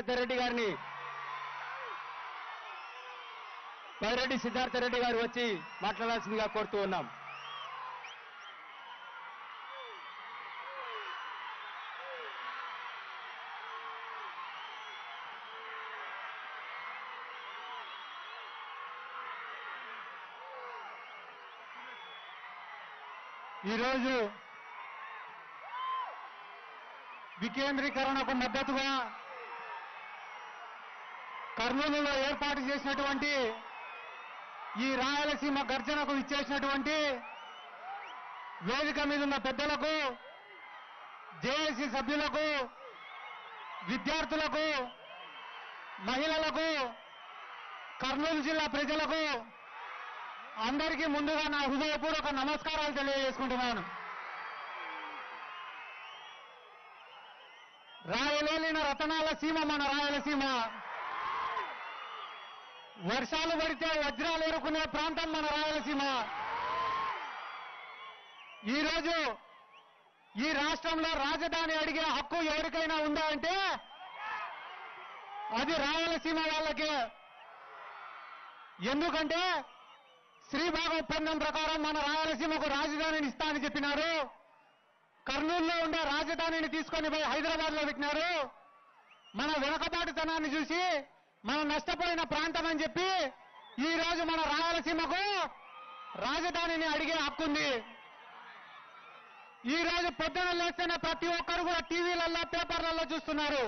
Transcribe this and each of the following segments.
సిద్ధార్థరెడ్డి గారిని పైరెడ్డి సిద్ధార్థరెడ్డి గారు వచ్చి మాట్లాడాల్సిందిగా కోరుతూ ఉన్నాం. ఈరోజు వికేంద్రీకరణకు మద్దతుగా కర్నూలులో ఏర్పాటు చేసినటువంటి ఈ రాయలసీమ గర్జనకు ఇచ్చేసినటువంటి వేదిక మీద ఉన్న పెద్దలకు, జేఏసీ సభ్యులకు, విద్యార్థులకు, మహిళలకు, కర్నూలు జిల్లా ప్రజలకు అందరికీ ముందుగా నా హృదయపూర్వక నమస్కారాలు తెలియజేసుకుంటున్నాను. రాయలేలిన రతనాల సీమ మన రాయలసీమ. వర్షాలు పడితే వజ్రాలు ఎరుకునే ప్రాంతం మన రాయలసీమ. ఈరోజు ఈ రాష్ట్రంలో రాజధాని అడిగే హక్కు ఎవరికైనా ఉందా అంటే అది రాయలసీమ వాళ్ళకే. ఎందుకంటే శ్రీభాగ ఒప్పందం ప్రకారం మన రాయలసీమకు రాజధానిని ఇస్తానని చెప్పినారు. కర్నూలులో ఉండే రాజధానిని తీసుకొని పోయి హైదరాబాద్ లో పెట్టినారు. మన వెనకబాటుతనాన్ని చూసి మనం నష్టపోయిన ప్రాంతం అని చెప్పి ఈ రోజు మన రాయలసీమకు రాజధానిని అడిగే హక్కుంది. ఈ రోజు పొద్దున లేస్తేనే ప్రతి ఒక్కరు కూడా టీవీలలో, పేపర్లలో చూస్తున్నారు.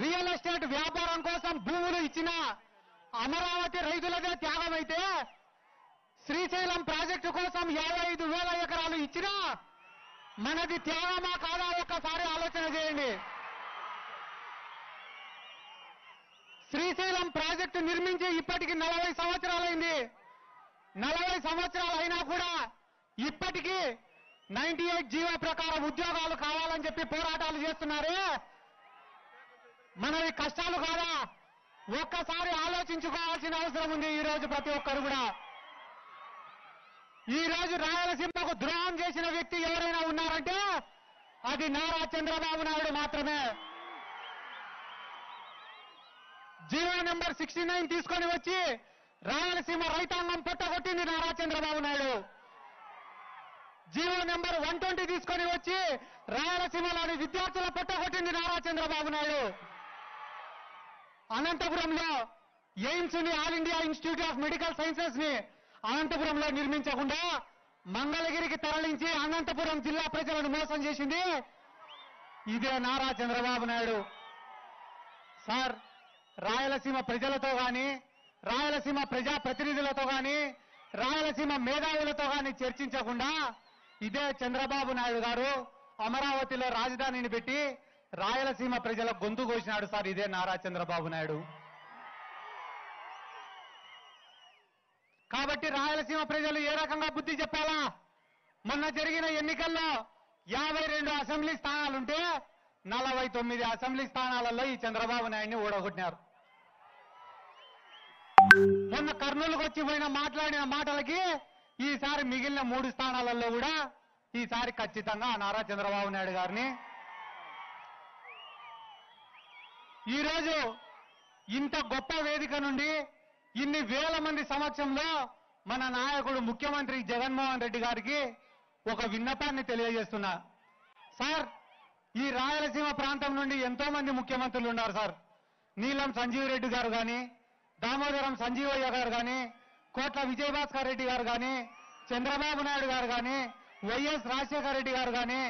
రియల్ ఎస్టేట్ వ్యాపారం కోసం భూములు ఇచ్చిన అమరావతి రైతులదే త్యాగమైతే శ్రీశైలం ప్రాజెక్టు కోసం 55,000 ఎకరాలు ఇచ్చినా మనది త్యాగమా కాదా ఒక్కసారి ఆలోచన చేయండి. శ్రీశైలం ప్రాజెక్టు నిర్మించి ఇప్పటికి 40 సంవత్సరాలైంది. 40 సంవత్సరాలు అయినా కూడా ఇప్పటికీ 98 జీవో ప్రకారం ఉద్యోగాలు కావాలని చెప్పి పోరాటాలు చేస్తున్నారే, మనవి కష్టాలు కాదా ఒక్కసారి ఆలోచించుకోవాల్సిన అవసరం ఉంది. ఈ రోజు ప్రతి ఒక్కరు కూడా ఈ రోజు రాయలసీమకు ద్రోహం చేసిన వ్యక్తి ఎవరైనా ఉన్నారంటే అది నారా చంద్రబాబు నాయుడు మాత్రమే. జీవో నెంబర్ 69 తీసుకొని వచ్చి రాయలసీమ రైతాంగం పొట్టగొట్టింది నారా చంద్రబాబు నాయుడు. జీవో నెంబర్ 120 తీసుకొని వచ్చి రాయలసీమలోని విద్యార్థుల పొట్టగొట్టింది నారా చంద్రబాబు నాయుడు. అనంతపురంలో ఎయిమ్స్ ని, all India institute of medical sciences ని అనంతపురంలో నిర్మించకుండా మంగళగిరికి తరలించి అనంతపురం జిల్లా ప్రజలను మోసం చేసింది ఇదే నారా చంద్రబాబు నాయుడు. సార్, రాయలసీమ ప్రజలతో గాని, రాయలసీమ ప్రజా ప్రతినిధులతో గాని, రాయలసీమ మేధావులతో గాని చర్చించకుండా ఇదే చంద్రబాబు నాయుడు గారు అమరావతిలో రాజధానిని పెట్టి రాయలసీమ ప్రజల గొంతు కోసినాడు. సార్, ఇదే నారా చంద్రబాబు నాయుడు. కాబట్టి రాయలసీమ ప్రజలు ఏ రకంగా బుద్ధి చెప్పాలా? మొన్న జరిగిన ఎన్నికల్లో 52 అసెంబ్లీ స్థానాలుంటే 49 అసెంబ్లీ స్థానాలలో ఈ చంద్రబాబు నాయుడిని ఓడగొట్టినారు. మొన్న కర్నూలుకు వచ్చి పోయిన మాట్లాడిన మాటలకి ఈసారి మిగిలిన 3 స్థానాలలో కూడా ఈసారి ఖచ్చితంగా నారా చంద్రబాబు నాయుడు గారిని. ఈరోజు ఇంత గొప్ప వేదిక నుండి ఇన్ని వేల మంది సమక్షంలో మన నాయకుడు ముఖ్యమంత్రి జగన్మోహన్ రెడ్డి గారికి ఒక విన్నపాన్ని తెలియజేస్తున్నా. సార్, ఈ రాయలసీమ ప్రాంతం నుండి ఎంతో మంది ముఖ్యమంత్రులు ఉన్నారు సార్. నీలం సంజీవ్ రెడ్డి గారు కానీ, దామోదరం సంజీవయ్య గారు కానీ, కోట్ల విజయభాస్కర్ రెడ్డి గారు కానీ, చంద్రబాబు నాయుడు గారు కానీ, వైఎస్ రాజశేఖర రెడ్డి గారు కానీ,